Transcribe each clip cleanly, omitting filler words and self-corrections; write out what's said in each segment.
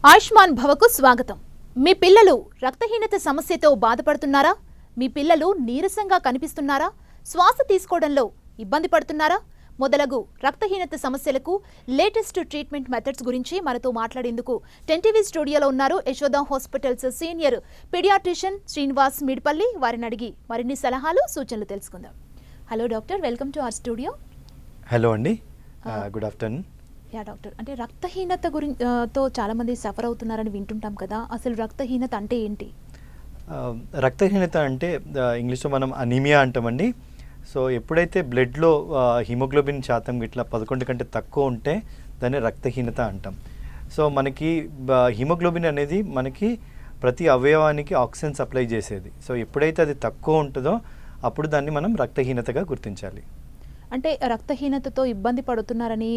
ఆయుష్మాన్ భవకు స్వాగతం. మీ పిల్లలు రక్తహీనత సమస్యతో బాధపడుతున్నారా? మీ పిల్లలు నీరసంగా కనిపిస్తున్నారా? శ్వాస తీసుకోవడంలో ఇబ్బంది పడుతున్నారా? మొదలగు రక్తహీనత సమస్యలకు లేటెస్ట్ ట్రీట్మెంట్ మెథడ్స్ గురించి మనతో మాట్లాడేందుకు 10TV స్టూడియోలో ఉన్నారు Yashoda hospitals senior paediatrician Srinivas Midpalli. వారిని అడిగి మరిన్ని సలహాలు సూచనలు తెలుసుకుందాం. Hello doctor, welcome to our studio. Hello అండి, గుడ్ ఆఫ్టర్నూన్. యా డాక్టర్, అంటే రక్తహీనత తో చాలా మంది సఫర్ అవుతున్నారని వింటుంటాం కదా, అసలు రక్తహీనత అంటే ఏంటి? రక్తహీనత అంటే ఇంగ్లీష్లో మనం అనీమియా అంటామండి. సో ఎప్పుడైతే బ్లడ్లో హిమోగ్లోబిన్ శాతం ఇట్లా 11 కంటే తక్కువ ఉంటే దాన్ని రక్తహీనత అంటాం. సో మనకి హిమోగ్లోబిన్ అనేది మనకి ప్రతి అవయవానికి ఆక్సిజన్ సప్లై చేసేది. సో ఎప్పుడైతే అది తక్కువ ఉంటుందో అప్పుడు దాన్ని మనం రక్తహీనతగా గుర్తించాలి. అంటే రక్తహీనతతో ఇబ్బంది పడుతున్నారని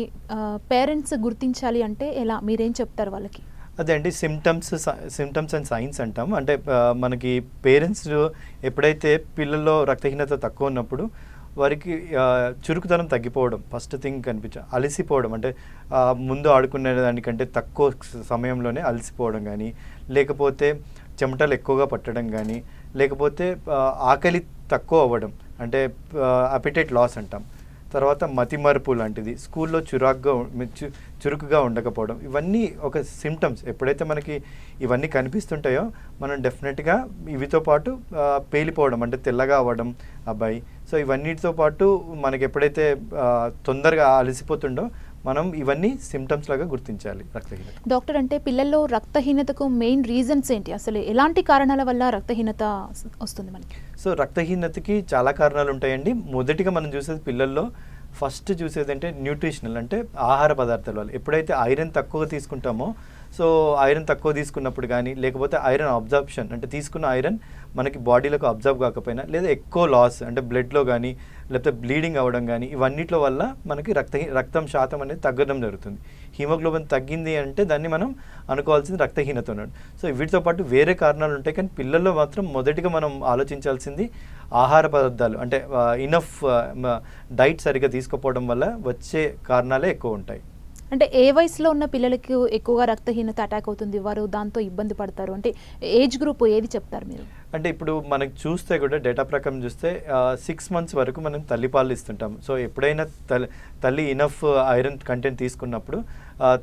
పేరెంట్స్ గుర్తించాలి అంటే ఎలా, మీరేం చెప్తారు వాళ్ళకి? అదే అండి, సిమ్టమ్స్ అండ్ సైన్స్ అంటాం. అంటే మనకి పేరెంట్స్ ఎప్పుడైతే పిల్లల్లో రక్తహీనత తక్కువ ఉన్నప్పుడు వారికి చురుకుదనం తగ్గిపోవడం ఫస్ట్ థింగ్ అలసిపోవడం, అంటే ముందు ఆడుకునే దానికంటే తక్కువ సమయంలోనే అలసిపోవడం కానీ, లేకపోతే చెమటలు ఎక్కువగా పట్టడం కానీ, లేకపోతే ఆకలి తక్కువ అవ్వడం, అంటే అపిటైట్ లాస్ అంటాం. తర్వాత మతిమరుపు లాంటిది, స్కూల్లో చురుకుగా ఉండకపోవడం, ఇవన్నీ ఒక సిమ్టమ్స్. ఎప్పుడైతే మనకి ఇవన్నీ కనిపిస్తుంటాయో మనం డెఫినెట్గా ఇవితో పాటు పేలిపోవడం, అంటే తెల్లగా అవ్వడం అబ్బాయి. సో ఇవన్నిటితో పాటు మనకి ఎప్పుడైతే తొందరగా అలసిపోతుండో మనం ఇవన్నీ సిమ్టమ్స్ లాగా గుర్తించాలి రక్తహీనత. డాక్టర్, అంటే పిల్లల్లో రక్తహీనతకు మెయిన్ రీజన్స్ ఏంటి? అసలు ఎలాంటి కారణాల వల్ల రక్తహీనత వస్తుంది మనకి? సో రక్తహీనతకి చాలా కారణాలు ఉంటాయండి. మొదటిగా మనం చూసేది పిల్లల్లో ఫస్ట్ చూసేది అంటే న్యూట్రిషనల్, అంటే ఆహార పదార్థాల వల్ల. ఎప్పుడైతే ఐరన్ తక్కువ తీసుకుంటామో, సో ఐరన్ తక్కువ తీసుకున్నప్పుడు కానీ, లేకపోతే ఐరన్ అబ్జర్ప్షన్, అంటే తీసుకున్న ఐరన్ మనకి బాడీలోకి అబ్జర్వ్ కాకపోయినా, లేదా ఎక్కువ లాస్ అంటే బ్లడ్లో కానీ, లేకపోతే బ్లీడింగ్ అవ్వడం కానీ, ఇవన్నిట్లో వల్ల మనకి రక్తం శాతం అనేది తగ్గడం జరుగుతుంది. హిమోగ్లోబిన్ తగ్గింది అంటే దాన్ని మనం అనుకోవాల్సింది రక్తహీనత ఉన్నాడు. సో వీటితో పాటు వేరే కారణాలు ఉంటాయి, కానీ పిల్లల్లో మాత్రం మొదటిగా మనం ఆలోచించాల్సింది ఆహార పదార్థాలు, అంటే ఇనఫ్ డైట్ సరిగ్గా తీసుకోపోవడం వల్ల వచ్చే కారణాలే ఎక్కువ ఉంటాయి. అంటే ఏ వయసులో ఉన్న పిల్లలకి ఎక్కువగా రక్తహీనత అటాక్ అవుతుంది, వారు దాంతో ఇబ్బంది పడతారు? అంటే ఏజ్ గ్రూప్ ఏది చెప్తారు మీరు? అంటే ఇప్పుడు మనకు చూస్తే కూడా డేటా ప్రకారం చూస్తే 6 months వరకు మనం తల్లిపాలు ఇస్తుంటాం. సో ఎప్పుడైనా తల్లి ఇనఫ్ ఐరన్ కంటెంట్ తీసుకున్నప్పుడు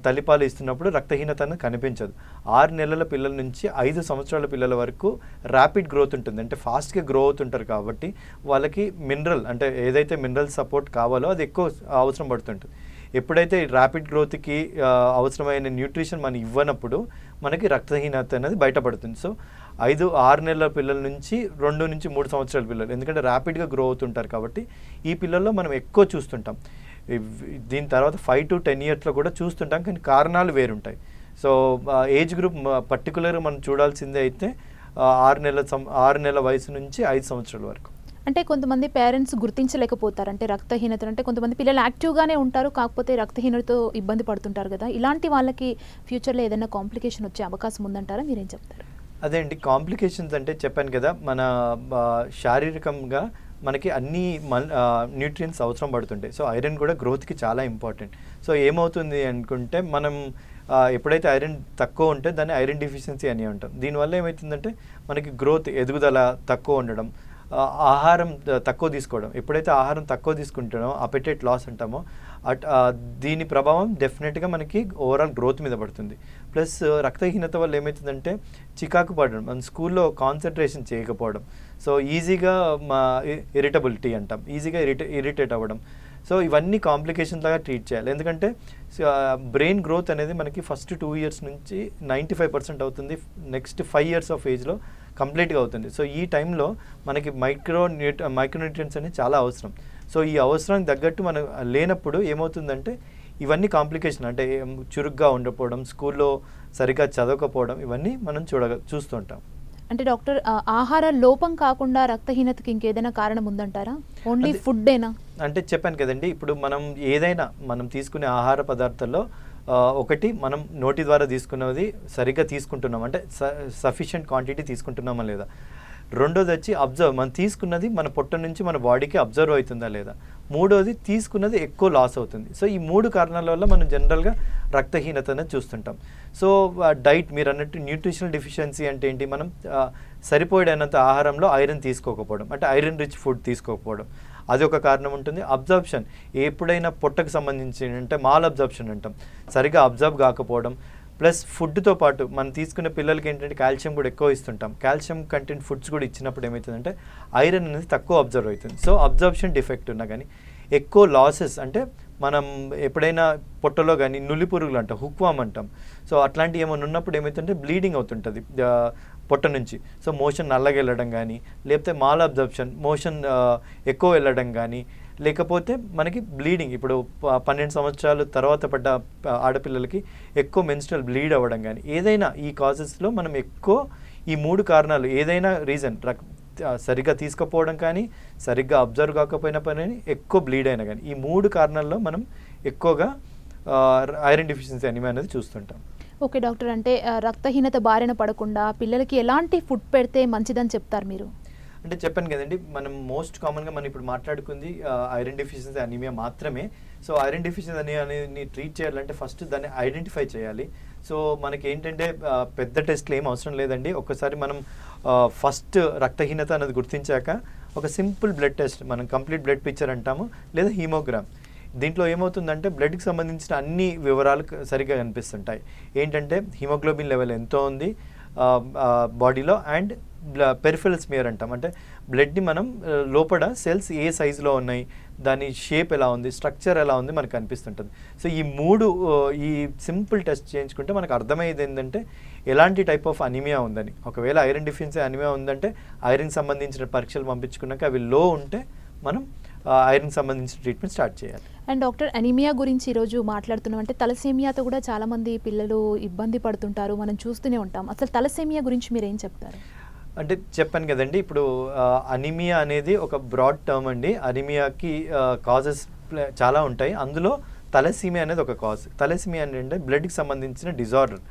తల్లిపాలు ఇస్తున్నప్పుడు రక్తహీనత అనేది కనిపించదు. 6 నెలల పిల్లల నుంచి 5 సంవత్సరాల పిల్లల వరకు ర్యాపిడ్ గ్రోత్ ఉంటుంది, అంటే ఫాస్ట్గా గ్రో అవుతుంటారు. కాబట్టి వాళ్ళకి మినరల్, అంటే ఏదైతే మినరల్ సపోర్ట్ కావాలో అది ఎక్కువ అవసరం పడుతుంటుంది. ఎప్పుడైతే ర్యాపిడ్ గ్రోత్కి అవసరమైన న్యూట్రిషన్ మనం ఇవ్వనప్పుడు మనకి రక్తహీనత అనేది బయటపడుతుంది. సో 5-6 నెలల పిల్లల నుంచి 2 నుంచి 3 సంవత్సరాల పిల్లలు, ఎందుకంటే ర్యాపిడ్గా గ్రో అవుతుంటారు కాబట్టి ఈ పిల్లల్లో మనం ఎక్కువ చూస్తుంటాం. దీని తర్వాత 5 to 10 yearsలో కూడా చూస్తుంటాం, కానీ కారణాలు వేరుంటాయి. సో ఏజ్ గ్రూప్ పర్టికులర్గా మనం చూడాల్సిందే అయితే 6 నెలల వయసు నుంచి 5 సంవత్సరాల వరకు. అంటే కొంతమంది పేరెంట్స్ గుర్తించలేకపోతారు, అంటే రక్తహీనత అంటే కొంతమంది పిల్లలు యాక్టివ్గానే ఉంటారు, కాకపోతే రక్తహీనతతో ఇబ్బంది పడుతుంటారు కదా, ఇలాంటి వాళ్ళకి ఫ్యూచర్లో ఏదైనా కాంప్లికేషన్ వచ్చే అవకాశం ఉందంటారా? మీరేం చెప్తారు? అదే అండి, కాంప్లికేషన్స్ అంటే చెప్పాను కదా, మన శారీరకంగా మనకి అన్ని న్యూట్రియన్స్ అవసరం పడుతుంటాయి. సో ఐరన్ కూడా గ్రోత్కి చాలా ఇంపార్టెంట్. సో ఏమవుతుంది అనుకుంటే మనం ఎప్పుడైతే ఐరన్ తక్కువ ఉంటే దాన్ని ఐరన్ డిఫిషియన్సీ అని అంటాం. దీనివల్ల ఏమవుతుందంటే మనకి గ్రోత్ ఎదుగుదల తక్కువ ఉండడం, ఆహారం తక్కువ తీసుకోవడం. ఎప్పుడైతే ఆహారం తక్కువ తీసుకుంటామో అపెటైట్ లాస్ అంటామో దీని ప్రభావం డెఫినెట్గా మనకి ఓవరాల్ గ్రోత్ మీద పడుతుంది. ప్లస్ రక్తహీనత వల్ల ఏమవుతుందంటే చికాకు పడడం, మన స్కూల్లో కాన్సన్ట్రేషన్ చేయకపోవడం, సో ఈజీగా ఇరిటబిలిటీ అంటాం, ఈజీగా ఇరిటేట్ అవ్వడం. సో ఇవన్నీ కాంప్లికేషన్ లాగా ట్రీట్ చేయాలి. ఎందుకంటే బ్రెయిన్ గ్రోత్ అనేది మనకి ఫస్ట్ 2 years నుంచి 95% అవుతుంది, నెక్స్ట్ 5 years ఆఫ్ ఏజ్లో కంప్లీట్గా అవుతుంది. సో ఈ టైంలో మనకి మైక్రోన్యూట్రియన్స్ అనేది చాలా అవసరం. సో ఈ అవసరానికి తగ్గట్టు మనం లేనప్పుడు ఏమవుతుందంటే ఇవన్నీ కాంప్లికేషన్, అంటే చురుగ్గా ఉండకపోవడం, స్కూల్లో సరిగ్గా చదవకపోవడం, ఇవన్నీ మనం చూస్తుంటాం. అంటే డాక్టర్, ఆహార లోపం కాకుండా రక్తహీనతకి ఇంకేదైనా కారణం ఉందంటారా? ఓన్లీ ఫుడ్డేనా? అంటే చెప్పాను కదండి, ఇప్పుడు మనం తీసుకునే ఆహార పదార్థాల్లో ఒకటి మనం నోటి ద్వారా తీసుకున్నది సరిగ్గా తీసుకుంటున్నాం, అంటే సఫిషియెంట్ క్వాంటిటీ తీసుకుంటున్నామా లేదా. రెండోది వచ్చి అబ్జర్వ్, మనం తీసుకున్నది మన పొట్ట నుంచి మన బాడీకి అబ్జర్వ్ అవుతుందా లేదా. మూడోది తీసుకున్నది ఎక్కువ లాస్ అవుతుంది. సో ఈ 3 కారణాల వల్ల మనం జనరల్గా రక్తహీనతను చూస్తుంటాం. సో డైట్, మీరు అన్నట్టు న్యూట్రిషనల్ డెఫిషియన్సీ అంటే ఏంటి, మనం సరిపోయేటంత ఆహారంలో ఐరన్ తీసుకోకపోవడం, అంటే ఐరన్ రిచ్ ఫుడ్ తీసుకోకపోవడం, అది ఒక కారణం ఉంటుంది. అబ్జర్ప్షన్, ఎప్పుడైనా పొట్టకు సంబంధించి అంటే మాల్ అబ్జర్ప్షన్ అంటాం, సరిగా అబ్జర్వ్ కాకపోవడం. ప్లస్ ఫుడ్తో పాటు మనం తీసుకునే పిల్లలకి ఏంటంటే కాల్షియం కూడా ఎక్కువ ఇస్తుంటాం. కాల్షియం కంటెంట్ ఫుడ్స్ కూడా ఇచ్చినప్పుడు ఏమవుతుందంటే ఐరన్ అనేది తక్కువ అబ్జర్వ్ అవుతుంది. సో అబ్జర్ప్షన్ డిఫెక్ట్ ఉన్నా కానీ ఎక్కువ లాసెస్, అంటే మనం ఎప్పుడైనా పొట్టలో కానీ నులి పురుగులు అంటాం, హుక్వామ్ అంటాం. సో అట్లాంటివి ఏమైనా ఉన్నప్పుడు ఏమవుతుందంటే బ్లీడింగ్ అవుతుంటుంది పొట్ట నుంచి. సో మోషన్ నల్లగా వెళ్ళడం కానీ, లేకపోతే మాల్ అబ్జర్ప్షన్ మోషన్ ఎక్కువ వెళ్ళడం కానీ, లేకపోతే మనకి బ్లీడింగ్, ఇప్పుడు 12 సంవత్సరాలు తర్వాత పడ్డ ఆడపిల్లలకి ఎక్కువ మెన్స్ట్రల్ బ్లీడ్ అవ్వడం కానీ, ఏదైనా ఈ కాజెస్లో మనం ఎక్కువ ఈ 3 కారణాలు, ఏదైనా రీజన్, సరిగ్గా తీసుకుపోవడం కానీ, సరిగ్గా అబ్జర్వ్ కాకపోయినా పని, ఎక్కువ బ్లీడ్ అయినా కానీ, ఈ 3 కారణాల్లో మనం ఎక్కువగా ఐరన్ డెఫిషియన్సీ అనీమియా అనేది చూస్తుంటాం. ఓకే డాక్టర్, అంటే రక్తహీనత బారిన పడకుండా పిల్లలకి ఎలాంటి ఫుడ్ పెడితే మంచిదని చెప్తారు మీరు? అంటే చెప్పాను కదండి, మనం మోస్ట్ కామన్గా మనం ఇప్పుడు మాట్లాడుకుంది ఐరన్ డెఫిషియన్సీ అనీమియా మాత్రమే. సో ఐరన్ డెఫిషియన్సీ అనీమియాని ట్రీట్ చేయాలంటే ఫస్ట్ దాన్ని ఐడెంటిఫై చేయాలి. సో మనకి ఏంటంటే పెద్ద టెస్ట్లు ఏం అవసరం లేదండి. ఒక్కసారి మనం ఫస్ట్ రక్తహీనత అనేది గుర్తించాక ఒక సింపుల్ బ్లడ్ టెస్ట్, మనం కంప్లీట్ బ్లడ్ పిక్చర్ అంటాము, లేదా హీమోగ్రామ్. దీంట్లో ఏమవుతుందంటే బ్లడ్కి సంబంధించిన అన్ని వివరాలు సరిగ్గా కనిపిస్తుంటాయి. ఏంటంటే హిమోగ్లోబిన్ లెవెల్ ఎంతో ఉంది బాడీలో, అండ్ పెరిఫెరల్ స్మియర్ అంటాం, అంటే బ్లడ్ని మనం లోపల సెల్స్ ఏ సైజులో ఉన్నాయి, దాని షేప్ ఎలా ఉంది, స్ట్రక్చర్ ఎలా ఉంది మనకు కనిపిస్తుంటుంది. సో ఈ 3 ఈ సింపుల్ టెస్ట్ చేయించుకుంటే మనకు అర్థమయ్యేది ఏంటంటే ఎలాంటి టైప్ ఆఫ్ అనీమియా ఉందని. ఒకవేళ ఐరన్ డెఫిషియన్సీ అనీమియా ఉందంటే ఐరన్ సంబంధించిన పరీక్షలు పంపించుకున్నాక అవి లో ఉంటే మనం ఐరన్ సంబంధించిన ట్రీట్మెంట్ స్టార్ట్ చేయాలి. అండ్ డాక్టర్, అనీమియా గురించి ఈరోజు మాట్లాడుతున్నాం, అంటే తలసేమియాతో కూడా చాలామంది పిల్లలు ఇబ్బంది పడుతుంటారు, మనం చూస్తూనే ఉంటాం. అసలు తలసేమియా గురించి మీరు ఏం చెప్తారు? అంటే చెప్పాను కదండి, ఇప్పుడు అనీమియా అనేది ఒక బ్రాడ్ టర్మ్ అండి. అనీమియాకి కాజెస్ చాలా ఉంటాయి, అందులో తలసీమియా అనేది ఒక కాజ్. తలసీమియా అంటే బ్లడ్కి సంబంధించిన డిజార్డర్.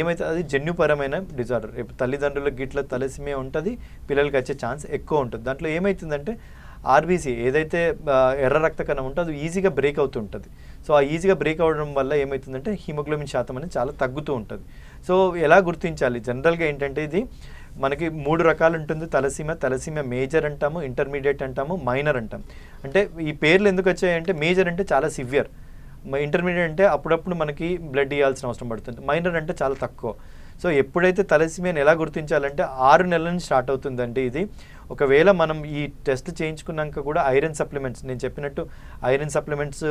ఏమైతే అది జన్యుపరమైన డిజార్డర్. తల్లిదండ్రులకు గిట్ల తలసీమియా ఉంటుంది, పిల్లలకి వచ్చే ఛాన్స్ ఎక్కువ ఉంటుంది. దాంట్లో ఏమవుతుందంటే ఆర్బీసీ, ఏదైతే ఎర్ర రక్త కణం ఉంటుందో అది ఈజీగా బ్రేక్ అవుతూ ఉంటుంది. సో ఆ ఈజీగా బ్రేక్ అవ్వడం వల్ల ఏమవుతుందంటే హిమోగ్లోబిన్ శాతం అనేది చాలా తగ్గుతూ ఉంటుంది. సో ఎలా గుర్తించాలి? జనరల్గా ఏంటంటే ఇది మనకి 3 రకాలు ఉంటుంది తలసీమియా. తలసీమియా మేజర్ అంటాము, ఇంటర్మీడియట్ అంటాము, మైనర్ అంటాం. అంటే ఈ పేర్లు ఎందుకు వచ్చాయంటే మేజర్ అంటే చాలా సివియర్, ఇంటర్మీడియట్ అంటే అప్పుడప్పుడు మనకి బ్లడ్ ఇవ్వాల్సిన అవసరం పడుతుంది, మైనర్ అంటే చాలా తక్కువ. సో ఎప్పుడైతే తలసీమియాని ఎలా గుర్తించాలంటే 6 నెలల నుంచి స్టార్ట్ అవుతుందండి ఇది. ఒకవేళ మనం ఈ టెస్ట్ చేయించుకున్నాక కూడా ఐరన్ సప్లిమెంట్స్, నేను చెప్పినట్టు ఐరన్ సప్లిమెంట్స్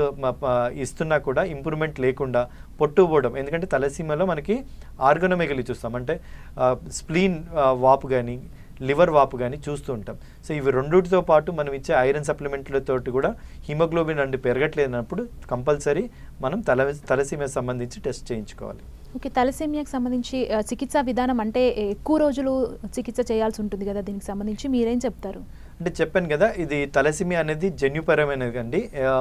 ఇస్తున్నా కూడా ఇంప్రూవ్మెంట్ లేకుండా పొట్టు పోవడం, ఎందుకంటే తలసీమియాలో మనకి ఆర్గనోమెగలీ చూస్తాం, అంటే స్ప్లీన్ వాపు కానీ లివర్ వాపు కానీ చూస్తూ ఉంటాం. సో ఇవి రెండింటితో పాటు మనం ఇచ్చే ఐరన్ సప్లిమెంట్లతోటి కూడా హిమోగ్లోబిన్ అంటే పెరగట్లేనప్పుడు కంపల్సరీ మనం తలసీమియా సంబంధించి టెస్ట్ చేయించుకోవాలి. ఓకే, తలసేమియాకి సంబంధించి చికిత్సా విధానం అంటే ఎక్కువ రోజులు చికిత్స చేయాల్సి ఉంటుంది కదా, దీనికి సంబంధించి మీరేం చెప్తారు? అంటే చెప్పాను కదా, ఇది తలసీమియా అనేది జన్యుపరమైనది అండి.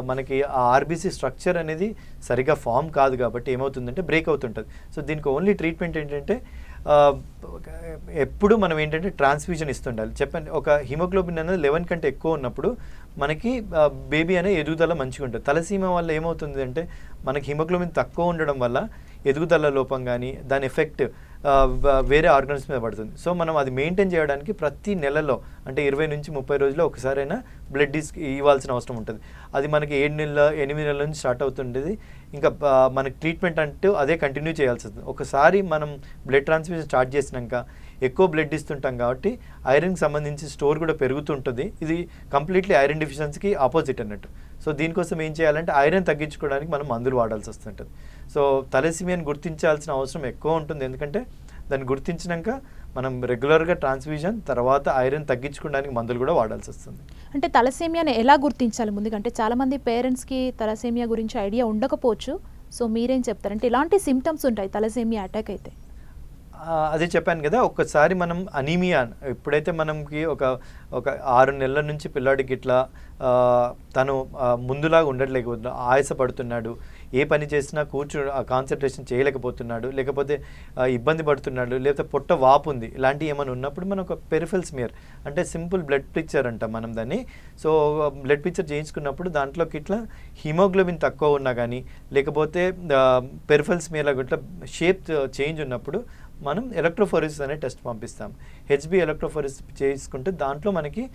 మనకి ఆ ఆర్బీసీ స్ట్రక్చర్ అనేది సరిగా ఫామ్ కాదు కాబట్టి ఏమవుతుందంటే బ్రేక్ అవుతుంటుంది. సో దీనికి ఓన్లీ ట్రీట్మెంట్ ఏంటంటే ఎప్పుడు మనం ఏంటంటే ట్రాన్స్ఫ్యూజన్ ఇస్తుండాలి. చెప్పండి, ఒక హిమోగ్లోబిన్ అనేది 11 కంటే ఎక్కువ ఉన్నప్పుడు మనకి బేబీ అనే ఎదుగుదల మంచిగా ఉంటుంది. తలసీమియా వల్ల ఏమవుతుంది అంటే మనకి హిమోగ్లోబిన్ తక్కువ ఉండడం వల్ల ఎదుగుదల లోపం కానీ దాని ఎఫెక్ట్ వేరే ఆర్గన్స్ మీద పడుతుంది. సో మనం అది మెయింటైన్ చేయడానికి ప్రతి నెలలో అంటే 20 నుంచి 30 రోజుల్లో ఒకసారైనా బ్లడ్ ఇవ్వాల్సిన అవసరం ఉంటుంది. అది మనకి 7 నెలల 8 నెలల నుంచి స్టార్ట్ అవుతుండేది. ఇంకా మనకి ట్రీట్మెంట్ అంటూ అదే కంటిన్యూ చేయాల్సి వస్తుంది. ఒకసారి మనం బ్లడ్ ట్రాన్స్ఫ్యూజన్ స్టార్ట్ చేసినాక ఎక్కువ బ్లడ్ ఇస్తుంటాం కాబట్టి ఐరన్కి సంబంధించి స్టోర్ కూడా పెరుగుతుంటుంది. ఇది కంప్లీట్లీ ఐరన్ డెఫిషియన్సీకి ఆపోజిట్ అన్నట్టు. సో దీనికోసం ఏం చేయాలంటే ఐరన్ తగ్గించుకోవడానికి మనం మందులు వాడాల్సి వస్తుంటుంది. సో తలసీమియాని గుర్తించాల్సిన అవసరం ఎక్కువ ఉంటుంది, ఎందుకంటే దాన్ని గుర్తించినాక మనం రెగ్యులర్గా ట్రాన్స్ఫ్యూజన్ తర్వాత ఐరన్ తగ్గించుకోవడానికి మందులు కూడా వాడాల్సి వస్తుంది. అంటే తలసేమియాని ఎలా గుర్తించాలి ముందుగా? అంటే చాలామంది పేరెంట్స్కి తలసేమియా గురించి ఐడియా ఉండకపోవచ్చు. సో మీరేం చెప్తారు? అంటే ఎలాంటి సిమ్టమ్స్ ఉంటాయి తలసేమియా అటాక్ అయితే? అదే చెప్పాను కదా, ఒక్కసారి మనం అనీమియా ఎప్పుడైతే మనకి ఒక 6 నెలల నుంచి పిల్లాడికి ఇట్లా తను ముందులాగా ఉండట్లేకపోతున్నాడు, ఆయాసపడుతున్నాడు, ఏ పని చేసినా కాన్సన్ట్రేషన్ చేయలేకపోతున్నాడు, లేకపోతే ఇబ్బంది పడుతున్నాడు, లేకపోతే పొట్ట వాపు ఉంది, ఇలాంటివి ఏమైనా ఉన్నప్పుడు మనం ఒక పెరిఫెరల్ స్మియర్ అంటే సింపుల్ బ్లడ్ పిక్చర్ అంటాం మనం దాన్ని. సో బ్లడ్ పిక్చర్ చేయించుకున్నప్పుడు దాంట్లోకి ఇట్లా హిమోగ్లోబిన్ తక్కువ ఉన్నా కానీ, లేకపోతే పెరిఫెరల్ స్మియర్లో ఇట్లా షేప్ చేంజ్ ఉన్నప్పుడు మనం ఎలక్ట్రోఫోరెసిస్ అనే టెస్ట్ పంపిస్తాం. హెచ్బి ఎలక్ట్రోఫోరెసిస్ చేసుకుంటే దాంట్లో మనకి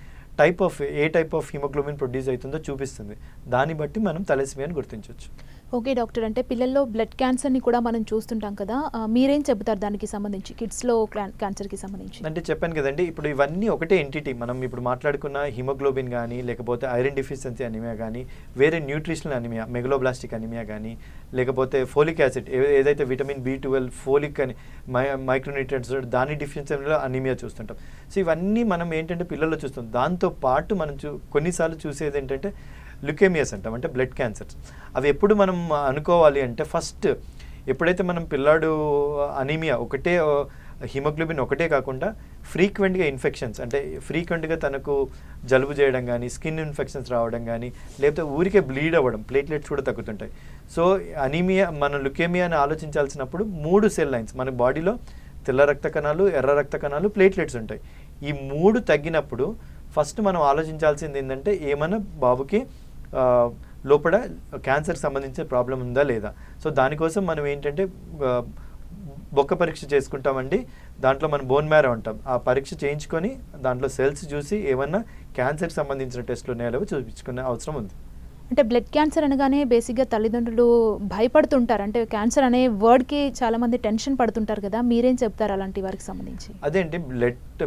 ఏ టైప్ ఆఫ్ హిమోగ్లోబిన్ ప్రొడ్యూస్ అవుతుందో చూపిస్తుంది. దాన్ని బట్టి మనం తలసేమియాని గుర్తించవచ్చు. ఓకే డాక్టర్, అంటే పిల్లల్లో బ్లడ్ క్యాన్సర్ని కూడా మనం చూస్తుంటాం కదా, మీరేం చెబుతారు దానికి సంబంధించి, కిడ్స్లో క్యాన్సర్కి సంబంధించి? అంటే చెప్పాను కదండి, ఇప్పుడు ఇవన్నీ ఒకటే ఎంటిటీ. మనం ఇప్పుడు మాట్లాడుకున్న హిమోగ్లోబిన్ కానీ, లేకపోతే ఐరన్ డిఫిషియన్సీ అనిమియా కానీ, వేరే న్యూట్రిషనల్ అనిమియా, మెగలోబ్లాస్టిక్ అనిమియా కానీ, లేకపోతే ఫోలిక్ యాసిడ్ ఏదైతే విటమిన్ B12 ఫోలిక్ అని మైక్రోన్యూట్రియంట్స్ దాని డిఫిషియన్సీలో అనిమియా చూస్తుంటాం. సో ఇవన్నీ మనం ఏంటంటే పిల్లల్లో చూస్తాం. దాంతో పాటు మనం కొన్నిసార్లు చూసేది ఏంటంటే లుకేమియాస్ అంటాం, అంటే బ్లడ్ క్యాన్సర్స్. అవి ఎప్పుడు మనం అనుకోవాలి అంటే ఫస్ట్ ఎప్పుడైతే మనం పిల్లాడు అనీమియా ఒకటే హిమోగ్లోబిన్ ఒకటే కాకుండా ఫ్రీక్వెంట్గా ఇన్ఫెక్షన్స్ అంటే ఫ్రీక్వెంట్గా తనకు జలుబు చేయడం కానీ, స్కిన్ ఇన్ఫెక్షన్స్ రావడం కానీ, లేకపోతే ఊరికే బ్లీడ్ అవ్వడం, ప్లేట్లెట్స్ కూడా తగ్గుతుంటాయి. సో అనీమియా మనం లుకేమియా అని ఆలోచించాల్సినప్పుడు 3 సెల్ లైన్స్ మన బాడీలో తెల్ల రక్త కణాలు, ఎర్ర రక్త కణాలు, ప్లేట్లెట్స్ ఉంటాయి. ఈ 3 తగ్గినప్పుడు ఫస్ట్ మనం ఆలోచించాల్సింది ఏంటంటే ఏమైనా బాబుకి లోపల క్యాన్సర్కి సంబంధించిన ప్రాబ్లం ఉందా లేదా. సో దానికోసం మనం ఏంటంటే బొక్క పరీక్ష చేసుకుంటామండి. దాంట్లో మనం బోన్ మ్యారో అంటాం. ఆ పరీక్ష చేయించుకొని దాంట్లో సెల్స్ చూసి ఏమన్నా క్యాన్సర్కి సంబంధించిన టెస్టులు ఉన్నాయో చూపించుకునే అవసరం ఉంది. అంటే బ్లడ్ క్యాన్సర్ అనగానే బేసిక్గా తల్లిదండ్రులు భయపడుతుంటారు, అంటే క్యాన్సర్ అనే వర్డ్కి చాలామంది టెన్షన్ పడుతుంటారు కదా, మీరేం చెప్తారు అలాంటి వారికి సంబంధించి? అదే అండి,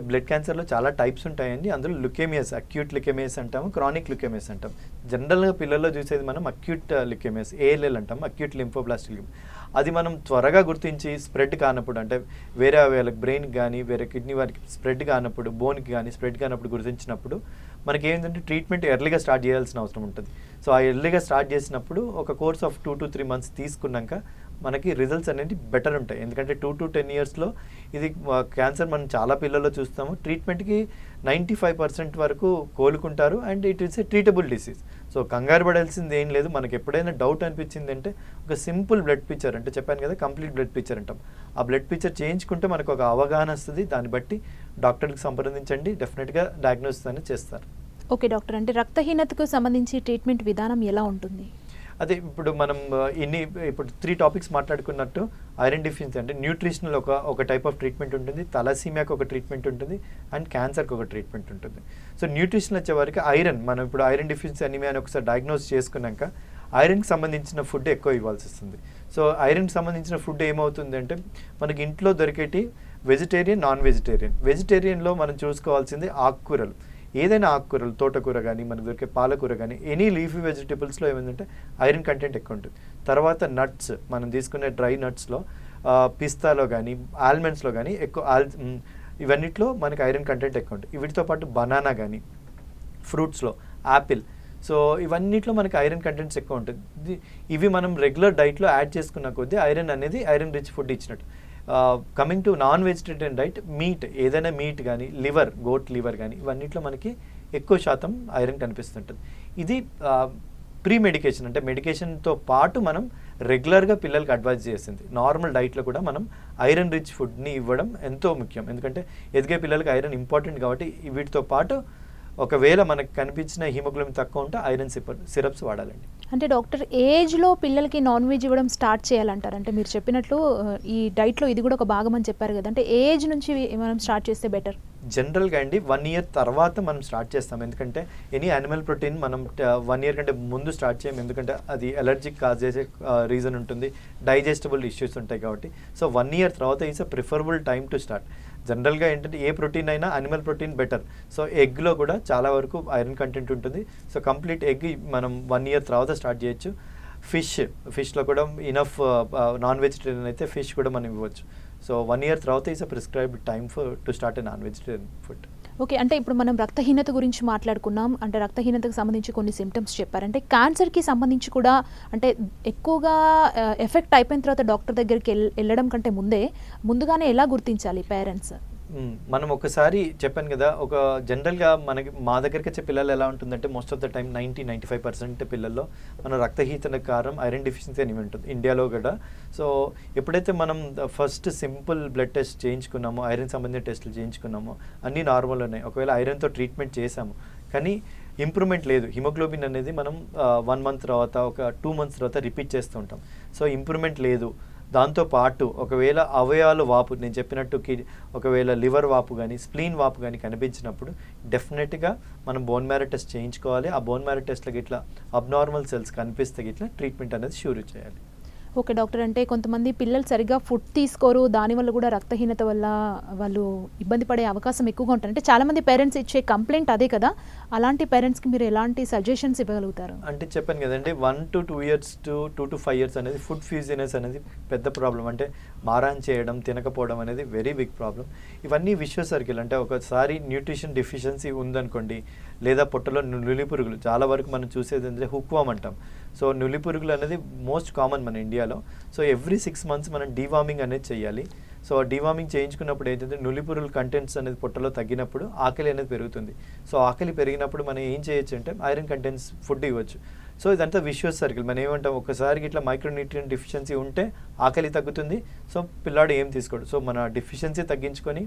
బ్లడ్ క్యాన్సర్లో చాలా టైప్స్ ఉంటాయండి. అందులో లుకేమియాస్, అక్యూట్ లుకేమియాస్ అంటాము, క్రానిక్ లుకేమియాస్ అంటాం. జనరల్గా పిల్లల్లో చూసేది మనం అక్యూట్ లుకేమియాస్, ALL అంటాం, అక్యూట్ లింఫోబ్లాస్టిక్ ల్యూకేమియా. అది మనం త్వరగా గుర్తించి స్ప్రెడ్ కానప్పుడు, అంటే వేరే వాళ్ళకి బ్రెయిన్కి కానీ, వేరే కిడ్నీ వారికి స్ప్రెడ్ కానప్పుడు, బోన్కి కానీ స్ప్రెడ్ కానప్పుడు గుర్తించినప్పుడు మనకి ఏంటంటే ట్రీట్మెంట్ ఎర్లీగా స్టార్ట్ చేయాల్సిన అవసరం ఉంటుంది. సో ఆ ఎర్లీగా స్టార్ట్ చేసినప్పుడు ఒక కోర్స్ ఆఫ్ 2 to 3 months తీసుకున్నాక మనకి రిజల్ట్స్ అనేది బెటర్ ఉంటాయి. ఎందుకంటే 2 to 10 yearsలో ఇది క్యాన్సర్ మనం చాలా పిల్లల్లో చూస్తాము. ట్రీట్మెంట్కి 95% వరకు కోలుకుంటారు and it is a treatable disease. So కంగారు పడాల్సింది ఏం లేదు. మనకి ఎప్పుడైనా డౌట్ అనిపించింది అంటే ఒక సింపుల్ బ్లడ్ పిక్చర్, అంటే చెప్పాను కదా కంప్లీట్ బ్లడ్ పిక్చర్ అంటాం, ఆ బ్లడ్ పిక్చర్ చేయించుకుంటే మనకు ఒక అవగాహన వస్తుంది. దాన్ని బట్టి డాక్టర్కి సంప్రదించండి, డెఫినెట్గా డయాగ్నోసిస్ అనేది చేస్తారు. ఓకే డాక్టర్, అంటే రక్తహీనతకు సంబంధించి ట్రీట్మెంట్ విధానం ఎలా ఉంటుంది? అదే ఇప్పుడు మనం ఇప్పుడు 3 టాపిక్స్ మాట్లాడుకున్నట్టు ఐరన్ డిఫిషియన్సీ అంటే న్యూట్రిషనల్ ఒక టైప్ ఆఫ్ ట్రీట్మెంట్ ఉంటుంది, తలసీమియాకి ఒక ట్రీట్మెంట్ ఉంటుంది అండ్ క్యాన్సర్కి ఒక ట్రీట్మెంట్ ఉంటుంది. సో న్యూట్రిషన్ వచ్చేవారికి ఐరన్, మనం ఇప్పుడు ఐరన్ డిఫిషియన్సీ అనిమియా అని ఒకసారి డయాగ్నోస్ చేసుకున్నాక ఐరన్కి సంబంధించిన ఫుడ్ ఎక్కువ ఇవ్వాల్సి వస్తుంది. సో ఐరన్కి సంబంధించిన ఫుడ్ ఏమవుతుంది అంటే మనకి ఇంట్లో దొరికేటి వెజిటేరియన్, నాన్ వెజిటేరియన్. వెజిటేరియన్లో మనం చూసుకోవాల్సింది ఆకుకూరలు, ఏదైనా ఆకుకూరలు, తోటకూర కానీ, మనకు దొరికే పాలకూర కానీ, ఎనీ లీఫీ వెజిటేబుల్స్లో ఏమైందంటే ఐరన్ కంటెంట్ ఎక్కువ ఉంటుంది. తర్వాత నట్స్, మనం తీసుకునే డ్రై నట్స్లో పిస్తాలో కానీ, ఆల్మండ్స్లో కానీ ఎక్కువ ఇవన్నిట్లో మనకి ఐరన్ కంటెంట్ ఎక్కువ ఉంటుంది. వీటితో పాటు బనానా కానీ, ఫ్రూట్స్లో యాపిల్, సో ఇవన్నిట్లో మనకి ఐరన్ కంటెంట్స్ ఎక్కువ ఉంటుంది. ఇవి మనం రెగ్యులర్ డైట్లో యాడ్ చేసుకున్న కొద్దీ ఐరన్ అనేది ఐరన్ రిచ్ ఫుడ్ ఇచ్చినట్టు. Coming to non vegetarian diet, meet, ఏదైనా మీట్ కానీ, లివర్, గోట్ లివర్ కానీ, ఇవన్నిట్లో మనకి ఎక్కువ శాతం ఐరన్ కనిపిస్తుంటుంది. ఇది ప్రీ మెడికేషన్, అంటే మెడికేషన్తో పాటు మనం రెగ్యులర్గా పిల్లలకి అడ్వైజ్ చేసింది. నార్మల్ డైట్లో కూడా మనం ఐరన్ రిచ్ ఫుడ్ని ఇవ్వడం ఎంతో ముఖ్యం. ఎందుకంటే ఎదిగే పిల్లలకి ఐరన్ ఇంపార్టెంట్ కాబట్టి వీటితో పాటు ఒకవేళ మనకు కనిపించిన హిమోగ్లోబిన్ తక్కువ ఉంటే ఐరన్ సిరప్స్ వాడాలండి. అంటే డాక్టర్, ఏజ్లో పిల్లలకి నాన్ వెజ్ ఇవ్వడం స్టార్ట్ చేయాలంటారు? అంటే మీరు చెప్పినట్లు ఈ డైట్లో ఇది కూడా ఒక భాగం అని చెప్పారు కదా, అంటే ఏజ్ నుంచి మనం స్టార్ట్ చేస్తే బెటర్? జనరల్గా అండి 1 year తర్వాత మనం స్టార్ట్ చేస్తాం. ఎందుకంటే ఎనీ యానిమల్ ప్రోటీన్ మనం 1 year కంటే ముందు స్టార్ట్ చేయం. ఎందుకంటే అది ఎలర్జిక్ కాజ్ చేసే రీజన్ ఉంటుంది, డైజెస్టబుల్ ఇష్యూస్ ఉంటాయి కాబట్టి. సో 1 year తర్వాత is a preferable time to start. జనరల్గా ఏంటంటే ఏ ప్రోటీన్ అయినా అనిమల్ ప్రోటీన్ బెటర్. సో ఎగ్లో కూడా చాలా వరకు ఐరన్ కంటెంట్ ఉంటుంది. సో కంప్లీట్ ఎగ్ మనం 1 year తర్వాత స్టార్ట్ చేయొచ్చు. ఫిష్లో కూడా ఇనఫ్, నాన్ వెజిటేరియన్ అయితే ఫిష్ కూడా మనం ఇవ్వచ్చు. సో 1 year తర్వాత is a prescribed time to start a non vegetarian food. Okay, అంటే ఇప్పుడు మనం రక్తహీనత గురించి మాట్లాడుకున్నాం, అంటే రక్తహీనతకు సంబంధించి కొన్ని సిమ్టమ్స్ చెప్పారు. అంటే క్యాన్సర్కి సంబంధించి కూడా అంటే ఎక్కువగా ఎఫెక్ట్ అయిపోయిన తర్వాత డాక్టర్ దగ్గరికి వెళ్ళడం కంటే ముందుగానే ఎలా గుర్తించాలి పేరెంట్స్? మనం ఒకసారి చెప్పాను కదా, ఒక జనరల్గా మనకి మా దగ్గరికి వచ్చే పిల్లలు ఎలా ఉంటుందంటే మోస్ట్ ఆఫ్ ద టైం 95% పిల్లల్లో మన రక్తహీనత కారణం ఐరన్ డెఫిషియన్సీ అని ఉంటుంది ఇండియాలో కూడా. సో ఎప్పుడైతే మనం ఫస్ట్ సింపుల్ బ్లడ్ టెస్ట్ చేయించుకున్నామో, ఐరన్ సంబంధించిన టెస్టులు చేయించుకున్నామో అన్నీ నార్మల్ ఉన్నాయి. ఒకవేళ ఐరన్తో ట్రీట్మెంట్ చేసాము కానీ ఇంప్రూవ్మెంట్ లేదు, హిమోగ్లోబిన్ అనేది మనం 1 మంత్ తర్వాత, ఒక 2 మంత్స్ తర్వాత రిపీట్ చేస్తూ ఉంటాం. సో ఇంప్రూవ్మెంట్ లేదు. దాంతోపాటు ఒకవేళ అవయవాలు వాపు, నేను చెప్పినట్టు ఒకవేళ లివర్ వాపు కానీ స్ప్లీన్ వాపు కానీ కనిపించినప్పుడు డెఫినెట్గా మనం బోన్ మ్యారో టెస్ట్ చేయించుకోవాలి. ఆ బోన్ మ్యారో టెస్ట్లకి ఇట్లా అబ్నార్మల్ సెల్స్ కనిపిస్తే ఇట్లా ట్రీట్మెంట్ అనేది షూర్ చేయాలి. ఓకే డాక్టర్, అంటే కొంతమంది పిల్లలు సరిగ్గా ఫుడ్ తీసుకోరు, దానివల్ల కూడా రక్తహీనత వల్ల వాళ్ళు ఇబ్బంది పడే అవకాశం ఎక్కువగా ఉంటుంది. అంటే చాలామంది పేరెంట్స్ ఇచ్చే కంప్లైంట్ అదే కదా, అలాంటి పేరెంట్స్కి మీరు ఎలాంటి సజెషన్స్ ఇవ్వగలుగుతారు? అంటే చెప్పాను కదండి, 1 to 2 years to 2 to 5 years అనేది ఫుడ్ ఫ్యూజినెస్ అనేది పెద్ద ప్రాబ్లం. అంటే మారాన్ చేయడం, తినకపోవడం అనేది వెరీ బిగ్ ప్రాబ్లం. ఇవన్నీ విషయ సర్కిల్. అంటే ఒకసారి న్యూట్రిషన్ డెఫిషియన్సీ ఉందనుకోండి, లేదా పొట్టలో నులి పురుగులు, చాలా వరకు మనం చూసేది అంటే హుక్వామ్ అంటాం. సో నులి పురుగులు అనేది మోస్ట్ కామన్ మన ఇండియాలో. సో ఎవ్రీ 6 months మనం డీవార్మింగ్ అనేది చేయాలి. సో డీవార్మింగ్ చేయించుకున్నప్పుడు ఏంటంటే నులి పురుగుల కంటెంట్స్ అనేది పొట్టలో తగ్గినప్పుడు ఆకలి అనేది పెరుగుతుంది. సో ఆకలి పెరిగినప్పుడు మనం ఏం చేయొచ్చు అంటే ఐరన్ కంటెంట్స్ ఫుడ్ ఇవ్వచ్చు. సో ఇదంతా విషయస్ సర్కిల్. మనం ఏమంటాం, ఒకసారి ఇట్లా మైక్రోన్యూట్రియన్ డెఫిషియన్సీ ఉంటే ఆకలి తగ్గుతుంది, సో పిల్లాడు ఏం తీసుకోడు. సో మన డెఫిషియన్సీ తగ్గించుకొని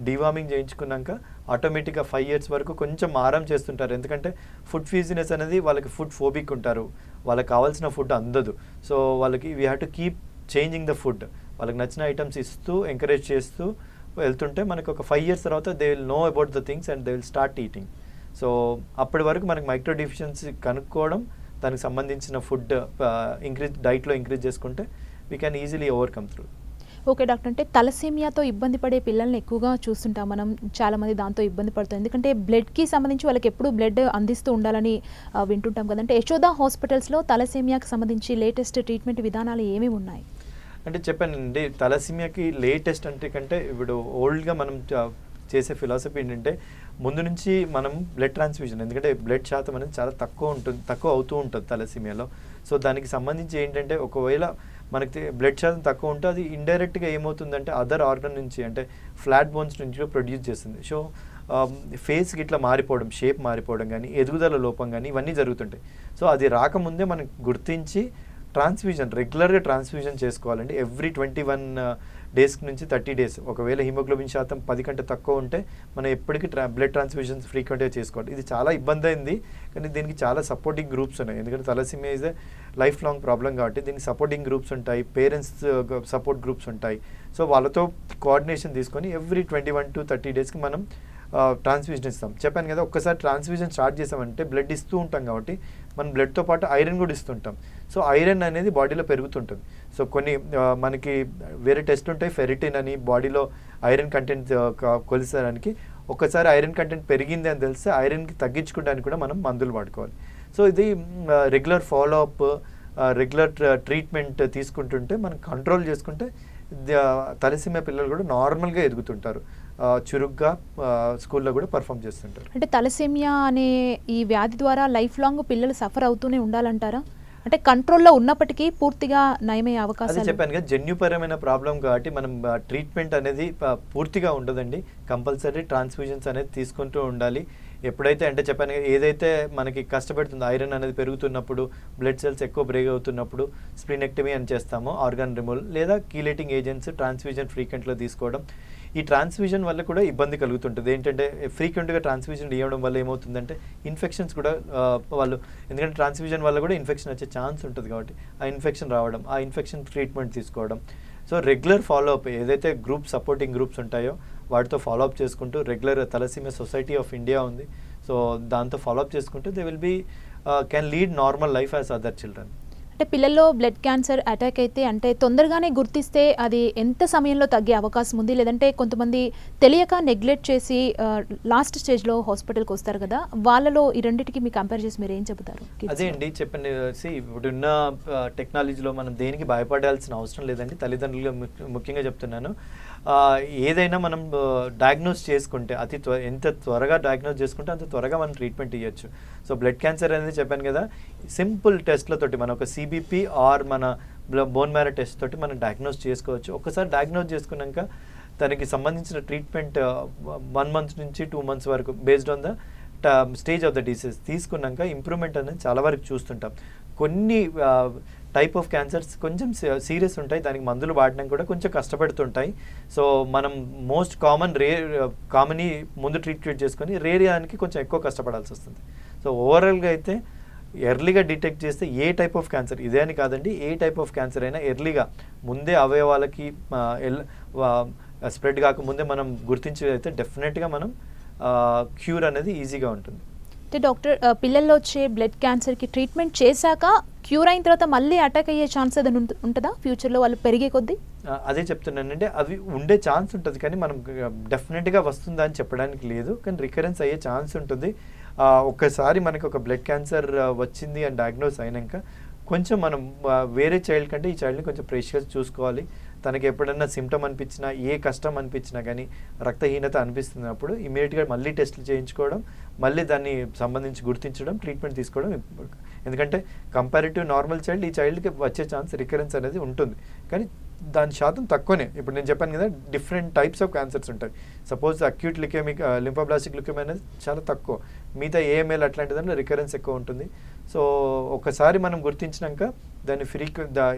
డీవార్మింగ్ చేయించుకున్నాక ఆటోమేటిక్గా 5 years వరకు కొంచెం ఆరాం చేస్తుంటారు. ఎందుకంటే ఫుడ్ ఫ్యూజినెస్ అనేది వాళ్ళకి ఫుడ్ ఫోబిక్ ఉంటారు, వాళ్ళకి కావాల్సిన ఫుడ్ అందదు. సో వాళ్ళకి we have to keep changing the food. వాళ్ళకి నచ్చిన ఐటమ్స్ ఇస్తూ ఎంకరేజ్ చేస్తూ వెళ్తుంటే మనకు ఒక 5 years తర్వాత they will know about the things and they will start eating. So అప్పటి వరకు మనకి మైక్రో డెఫిషియన్సీ కనుక్కోవడం, దానికి సంబంధించిన ఫుడ్ డైట్లో ఇంక్రీజ్ చేసుకుంటే we can easily overcome through. Okay doctor, అంటే తలసేమియాతో ఇబ్బంది పడే పిల్లల్ని ఎక్కువగా చూస్తుంటాం మనం, చాలామంది దాంతో ఇబ్బంది పడుతుంది. ఎందుకంటే బ్లడ్కి సంబంధించి వాళ్ళకి ఎప్పుడు బ్లడ్ అందిస్తూ ఉండాలని వింటుంటాం కదా. అంటే యశోద హాస్పిటల్స్లో తలసేమియాకి సంబంధించి లేటెస్ట్ ట్రీట్మెంట్ విధానాలు ఏమేమి ఉన్నాయి? అంటే చెప్పానండి, తలసేమియాకి లేటెస్ట్ అంటే కంటే ఇప్పుడు ఓల్డ్గా మనం చేసే ఫిలాసఫీ ఏంటంటే ముందు నుంచి మనం బ్లడ్ ట్రాన్స్ఫ్యూజన్, ఎందుకంటే బ్లడ్ శాతం అనేది చాలా తక్కువ అవుతూ ఉంటుంది తలసేమియాలో. సో దానికి సంబంధించి ఏంటంటే ఒకవేళ మనకి బ్లడ్ శాతం తక్కువ ఉంటే అది ఇండైరెక్ట్గా ఏమవుతుందంటే అదర్ ఆర్గన్ నుంచి, అంటే ఫ్లాట్ బోన్స్ నుంచి ప్రొడ్యూస్ చేస్తుంది. సో ఫేస్కి ఇట్లా మారిపోవడం, షేప్ మారిపోవడం కానీ, ఎదుగుదల లోపం కానీ ఇవన్నీ జరుగుతుంటాయి. సో అది రాకముందే మనం గుర్తించి రెగ్యులర్గా ట్రాన్స్ఫ్యూజన్ చేసుకోవాలండి. ఎవ్రీ 21 days నుంచి 30 days. ఒకవేళ హిమోగ్లోబిన్ శాతం 10 కంటే తక్కువ ఉంటే మనం ఎప్పటికీ బ్లడ్ ట్రాన్స్ఫ్యూజన్స్ ఫ్రీక్వెంట్గా చేసుకోవాలి. ఇది చాలా ఇబ్బంది అయింది, కానీ దీనికి చాలా సపోర్టింగ్ గ్రూప్స్ ఉన్నాయి. ఎందుకంటే thalassemia is a life long problem కాబట్టి దీనికి సపోర్టింగ్ గ్రూప్స్ ఉంటాయి, పేరెంట్స్ సపోర్ట్ గ్రూప్స్ ఉంటాయి. సో వాళ్ళతో కోఆర్డినేషన్ తీసుకొని ఎవ్రీ 21 to 30 daysకి మనం ట్రాన్స్ఫ్యూజన్ ఇస్తాం. చెప్పాను కదా, ఒక్కసారి ట్రాన్స్ఫ్యూజన్ స్టార్ట్ చేసామంటే బ్లడ్ ఇస్తూ ఉంటాం కాబట్టి మనం బ్లడ్తో పాటు ఐరన్ కూడా ఇస్తుంటాం. సో ఐరన్ అనేది బాడీలో పెరుగుతుంటుంది. సో కొన్ని మనకి వేరే టెస్ట్ ఉంటాయి, ఫెరిటిన్ అని, బాడీలో ఐరన్ కంటెంట్ కొలిసడానికి. ఒక్కసారి ఐరన్ కంటెంట్ పెరిగింది అని తెలిస్తే ఐరన్కి తగ్గించుకోవడానికి కూడా మనం మందులు వాడుకోవాలి. సో ఇది రెగ్యులర్ ఫాలోఅప్, రెగ్యులర్ ట్రీట్మెంట్ తీసుకుంటుంటే మనం కంట్రోల్ చేసుకుంటే తలసేమియా పిల్లలు కూడా నార్మల్గా ఎదుగుతుంటారు, చురుగ్గా స్కూల్లో కూడా పర్ఫామ్ చేస్తుంటారు. అంటే తలసేమియా అనే ఈ వ్యాధి ద్వారా లైఫ్ లాంగ్ పిల్లలు సఫర్ అవుతూనే ఉండాలంటారా? అంటే కంట్రోల్లో ఉన్నప్పటికీ పూర్తిగా నయమయ్యే అవకాశం? అదే చెప్పాను కదా, జన్యుపరమైన ప్రాబ్లం కాబట్టి మనం ట్రీట్మెంట్ అనేది పూర్తిగా ఉండదండి. కంపల్సరీ ట్రాన్స్ఫ్యూజన్స్ అనేది తీసుకుంటూ ఉండాలి. ఎప్పుడైతే అంటే చెప్పాను, ఏదైతే మనకి కష్టపడుతుందో ఐరన్ అనేది పెరుగుతున్నప్పుడు, బ్లడ్ సెల్స్ ఎక్కువ బ్రేక్ అవుతున్నప్పుడు స్ప్లీనెక్టమీ అని చేస్తాము, ఆర్గాన్ రిమూవల్, లేదా కీలేటింగ్ ఏజెంట్స్ ట్రాన్స్ఫ్యూజన్ ఫ్రీక్వెంట్గా తీసుకోవడం. ఈ ట్రాన్స్ఫ్యూజన్ వల్ల కూడా ఇబ్బంది కలుగుతుంటుంది. ఏంటంటే ఫ్రీక్వెంట్గా ట్రాన్స్ఫ్యూజన్ ఇవ్వడం వల్ల ఏమవుతుందంటే ఇన్ఫెక్షన్స్ కూడా ఎందుకంటే ట్రాన్స్ఫ్యూజన్ వల్ల కూడా ఇన్ఫెక్షన్ వచ్చే ఛాన్స్ ఉంటుంది కాబట్టి ఆ ఇన్ఫెక్షన్ రావడం, ఆ ఇన్ఫెక్షన్ ట్రీట్మెంట్ తీసుకోవడం. సో రెగ్యులర్ ఫాలోఅప్, ఏదైతే సపోర్టింగ్ గ్రూప్స్ ఉంటాయో వాటితో ఫాలోఅప్ చేసుకుంటూ, regular thalassemia society of India ఉంది, సో దాంతో ఫాలోఅప్ చేసుకుంటూ they will be can lead normal life as other children. అంటే పిల్లల్లో బ్లడ్ క్యాన్సర్ అటాక్ అయితే అంటే తొందరగానే గుర్తిస్తే అది ఎంత సమయంలో తగ్గే అవకాశం ఉంది? లేదంటే కొంతమంది తెలియక నెగ్లెక్ట్ చేసి లాస్ట్ స్టేజ్లో హాస్పిటల్కి వస్తారు కదా, వాళ్ళలో ఈ రెండింటికి మీ కంపేర్ చేసి మీరు ఏం చెబుతారు? అదే అండి చెప్పండి, ఇప్పుడున్న టెక్నాలజీలో మనం దేనికి భయపడాల్సిన అవసరం లేదండి. తల్లిదండ్రులుగా ముఖ్యంగా చెప్తున్నాను, ఏదైనా మనం డయాగ్నోస్ చేసుకుంటే ఎంత త్వరగా డయాగ్నోస్ చేసుకుంటే అంత త్వరగా మనం ట్రీట్మెంట్ ఇవ్వచ్చు. సో బ్లడ్ క్యాన్సర్ అనేది చెప్పాను కదా, సింపుల్ టెస్ట్లతోటి మనం ఒక సిబిపి ఆర్ మన బోన్ మ్యారో టెస్ట్ తోటి మనం డయాగ్నోస్ చేసుకోవచ్చు. ఒకసారి డయాగ్నోస్ చేసుకున్నాక దానికి సంబంధించిన ట్రీట్మెంట్ 1 month నుంచి 2 months వరకు based on the stage of the disease తీసుకున్నాక ఇంప్రూవ్మెంట్ అనేది చాలా వరకు చూస్తుంటాం. కొన్ని టైప్ ఆఫ్ క్యాన్సర్స్ కొంచెం సీరియస్ ఉంటాయి, దానికి మందులు వాడడం కూడా కొంచెం కష్టపడుతుంటాయి. సో మనం మోస్ట్ కామన్ ముందు ట్రీట్ చేసుకొని రేర్ దానికి కొంచెం ఎక్కువ కష్టపడాల్సి వస్తుంది. సో ఓవరాల్గా అయితే ఎర్లీగా డిటెక్ట్ చేస్తే ఏ టైప్ ఆఫ్ క్యాన్సర్, ఇదే అని కాదండి, ఏ టైప్ ఆఫ్ క్యాన్సర్ అయినా ఎర్లీగా ముందే అవయవాలకి స్ప్రెడ్ కాకముందే మనం గుర్తించేదైతే డెఫినెట్గా మనం క్యూర్ అనేది ఈజీగా ఉంటుంది. అంటే డాక్టర్, పిల్లల్లో వచ్చే బ్లడ్ క్యాన్సర్కి ట్రీట్మెంట్ చేశాక క్యూర్ అయిన తర్వాత మళ్ళీ అటాక్ అయ్యే ఛాన్స్ ఏదైనా ఉంటుందా ఫ్యూచర్లో వాళ్ళు పెరిగే కొద్దీ? అదే చెప్తున్నానంటే అవి ఉండే ఛాన్స్ ఉంటుంది, కానీ మనం డెఫినెట్గా వస్తుందా అని చెప్పడానికి లేదు, కానీ రికరెన్స్ అయ్యే ఛాన్స్ ఉంటుంది. ఒక్కసారి మనకి ఒక బ్లడ్ క్యాన్సర్ వచ్చింది అని డయాగ్నోస్ అయినాక కొంచెం మనం వేరే చైల్డ్ కంటే ఈ చైల్డ్ని కొంచెం ప్రెషియస్ చూసుకోవాలి. తనకి ఎప్పుడన్నా సిమ్టమ్ అనిపించినా, ఏ కష్టం అనిపించినా కానీ, రక్తహీనత అనిపిస్తున్నప్పుడు ఇమీడియట్గా మళ్ళీ టెస్టులు చేయించుకోవడం, మళ్ళీ దాన్ని సంబంధించి గుర్తించడం, ట్రీట్మెంట్ తీసుకోవడం. ఎందుకంటే కంపారిటివ్ నార్మల్ చైల్డ్ ఈ చైల్డ్కి వచ్చే ఛాన్స్ రికరెన్స్ అనేది ఉంటుంది, కానీ దాని శాతం తక్కువనే. ఇప్పుడు నేను చెప్పాను కదా, డిఫరెంట్ టైప్స్ ఆఫ్ క్యాన్సర్స్ ఉంటాయి. సపోజ్ అక్యూట్ లింఫోబ్లాస్టిక్ ల్యూకేమియా అనేది చాలా తక్కువ, మిగతా ఏఎంఎల్ అట్లాంటి దాంట్లో రికరెన్స్ ఎక్కువ ఉంటుంది. సో ఒకసారి మనం గుర్తించినాక దాన్ని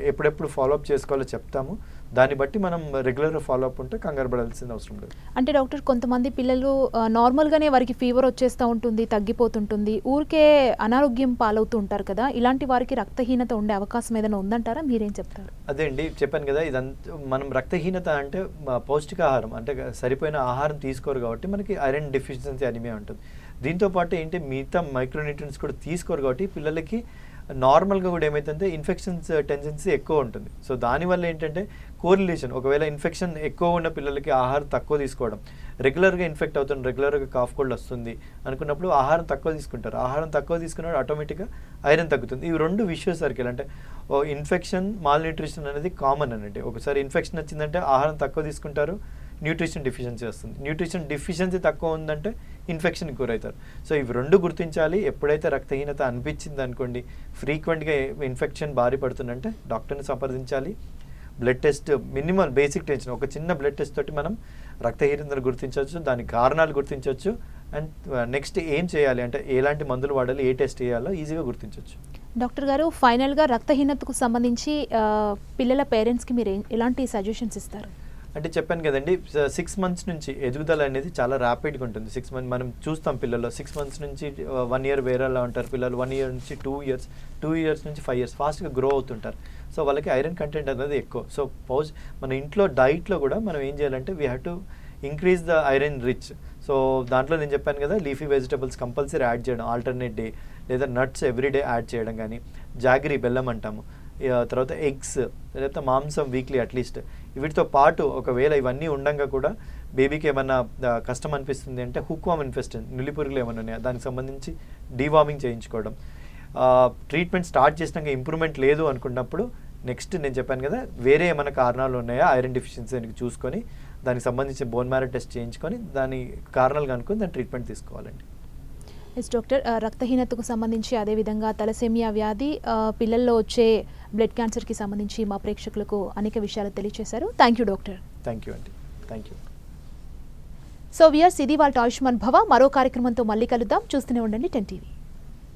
ఎప్పుడెప్పుడు ఫాలోఅప్ చేసుకోవాలో చెప్తాము. దాన్ని బట్టి మనం రెగ్యులర్ ఫాలోఅప్ ఉంటే కంగారు పడాల్సిన అవసరం లేదు. అంటే డాక్టర్, కొంతమంది పిల్లలు నార్మల్గానే వారికి ఫీవర్ వచ్చేస్తూ ఉంటుంది, తగ్గిపోతుంటుంది, ఊరికే అనారోగ్యం పాలవుతూ ఉంటారు కదా, ఇలాంటి వారికి రక్తహీనత ఉండే అవకాశం ఏదైనా ఉందంటారా? మీరేం చెప్తారు? అదే అండి, చెప్పాను కదా, ఇదంతా మనం రక్తహీనత అంటే పౌష్టికాహారం అంటే సరిపోయిన ఆహారం తీసుకోరు కాబట్టి మనకి ఐరన్ డెఫిషియన్సీ అనిమియా ఉంటుంది. దీంతోపాటు ఏంటి, మిగతా మైక్రోన్యూట్రియన్స్ కూడా తీసుకోరు కాబట్టి పిల్లలకి నార్మల్గా కూడా ఏమైతుందంటే ఇన్ఫెక్షన్స్ టెండెన్సీ ఎక్కువ ఉంటుంది. సో దానివల్ల ఏంటంటే కోరిలేషన్, ఒకవేళ ఇన్ఫెక్షన్ ఎక్కువ ఉన్న పిల్లలకి ఆహారం తక్కువ తీసుకోవడం, రెగ్యులర్గా ఇన్ఫెక్ట్ అవుతుంది, రెగ్యులర్గా కాఫ్ కోల్డ్ వస్తుంది అనుకున్నప్పుడు ఆహారం తక్కువ తీసుకుంటారు. ఆహారం తక్కువ తీసుకున్నప్పుడు ఆటోమేటిక్గా ఐరన్ తగ్గుతుంది. ఇవి రెండు విషయ సర్కిల్. అంటే ఇన్ఫెక్షన్, మాల్ న్యూట్రిషన్ అనేది కామన్ అనండి. ఒకసారి ఇన్ఫెక్షన్ వచ్చిందంటే ఆహారం తక్కువ తీసుకుంటారు, న్యూట్రిషన్ డెఫిషియన్సీ వస్తుంది. న్యూట్రిషన్ డెఫిషియన్సీ తక్కువ ఉందంటే ఇన్ఫెక్షన్కి గురవుతారు. సో ఇవి రెండు గుర్తించాలి. ఎప్పుడైతే రక్తహీనత అనిపించింది అనుకోండి, ఫ్రీక్వెంట్గా ఇన్ఫెక్షన్ బారి పడుతుందంటే డాక్టర్ని సంప్రదించాలి. Blood test, minimal basic tension, ఒక చిన్న బ్లడ్ టెస్ట్ తోటి మనం రక్తహీనతను గుర్తించవచ్చు, దాని కారణాలు గుర్తించవచ్చు, అండ్ నెక్స్ట్ ఏం చేయాలి అంటే ఎలాంటి మందులు వాడాలి, ఏ టెస్ట్ చేయాలో ఈజీగా గుర్తించవచ్చు. డాక్టర్ గారు, ఫైనల్గా రక్తహీనతకు సంబంధించి పిల్లల పేరెంట్స్కి మీరు ఎలాంటి సజెషన్స్ ఇస్తారు? అంటే చెప్పాను కదండి, 6 months నుంచి ఎదుగుదల అనేది చాలా ర్యాపిడ్గా ఉంటుంది. 6 months మనం చూస్తాం పిల్లల్లో 6 months నుంచి 1 year వేరేలా ఉంటారు పిల్లలు, 1 year నుంచి 2 years, 2 years నుంచి 5 years ఫాస్ట్గా గ్రో అవుతుంటారు. సో వాళ్ళకి ఐరన్ కంటెంట్ అనేది ఎక్కువ. సో మన ఇంట్లో డైట్లో కూడా మనం ఏం చేయాలంటే we have to increase the iron rich. So దాంట్లో నేను చెప్పాను కదా, లీఫీ వెజిటబుల్స్ కంపల్సరీ యాడ్ చేయడం, ఆల్టర్నేట్ డే, లేదా నట్స్ ఎవ్రీడే యాడ్ చేయడం, కానీ జాగరీ, బెల్లం అంటాము, తర్వాత ఎగ్స్, లేకపోతే మాంసం వీక్లీ అట్లీస్ట్. వీటితో పాటు ఒకవేళ ఇవన్నీ ఉండగా కూడా బేబీకి ఏమన్నా కష్టం అనిపిస్తుంది అంటే హుక్వామ్ ఇన్ఫెస్టెన్స్, నులిపురుగులు ఏమైనా ఉన్నాయా దానికి సంబంధించి డీవార్మింగ్ చేయించుకోవడం. ట్రీట్మెంట్ స్టార్ట్ చేసినాక ఇంప్రూవ్మెంట్ లేదు అనుకున్నప్పుడు నెక్స్ట్ నేను చెప్పాను కదా, వేరే ఏమైనా కారణాలు ఉన్నాయా ఐరన్ డెఫిషియన్సీ అని చూసుకొని దానికి సంబంధించి బోన్ మ్యారో టెస్ట్ చేయించుకొని దాని కారణాలు కనుక్కొని దాని ట్రీట్మెంట్ తీసుకోవాలండి. ఎస్ డాక్టర్, రక్తహీనతకు సంబంధించి అదేవిధంగా తలసేమియా వ్యాధి, పిల్లల్లో వచ్చే బ్లడ్ క్యాన్సర్కి సంబంధించి మా ప్రేక్షకులకు అనేక విషయాలు తెలియజేశారు. Thank you doctor. Thank you అండి, థ్యాంక్ యూ. సో వియర్స్, ఇది వాళ్ళ ఆయుష్మాన్ భవ. మరో కార్యక్రమంతో మళ్ళీ కలుద్దాం. చూస్తూనే ఉండండి 10 TV.